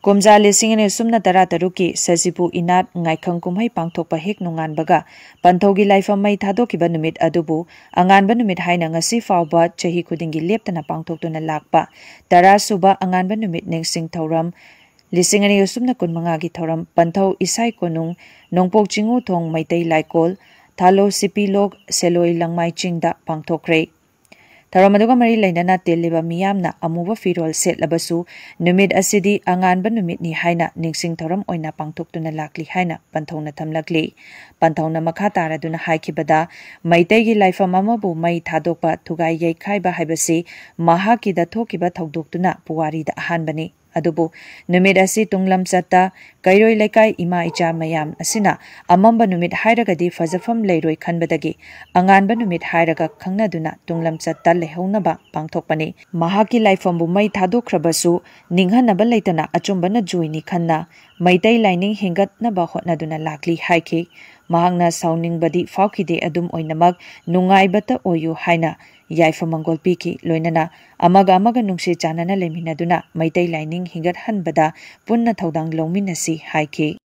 ꯀꯨꯝꯖꯥ 2013 की सजिबु इनात ngaikang kumhai pangthokpa hek nunganbaga panthogi laifam mai thadokkiba numit adubu anganba numit haina ngasi fawba chahi khudingi leptana pangthoktuna lakpa 10 suba anganba numit ningsing thoram 2015 gi thoram panthau isai konung nongpok chingu thong maitai laikol thalo sipilog seloi langmai chingda pangthokre Tharamadaga mari lainana telliba miyamna amuba firol setlabasu numit asidi anganba numit ni haina ningsing thoram oina pangthoktuna lakli haina panthona thamlakli panthona makha taraduna haikibada maitai gi laifam amabu mai thadokpa thugai yai khaiba haibasi mahaki da thokiba thogdoktuna puwari da ahanbani adubu numit asi tunglam chatta kairoi laikai ima icha mayam asina amamba numit hairagadi fazafam leiroi khanbadagi anganba numit hairaga khangnaduna tunglam chatta lehaunaba pangthokpani mahaki laifambu mai thadokrabasu ninghanaba leitana achumbana joini khanna maitai lining hingatnaba hotnaduna lakli haiki mahangna sauningbadi faukide adum oinamak nungaibata oyu haina yaifamangol piki loinana amaga nungsi chanana leminaduna maitai lining hingat hanbada punna thodang longminasi haiki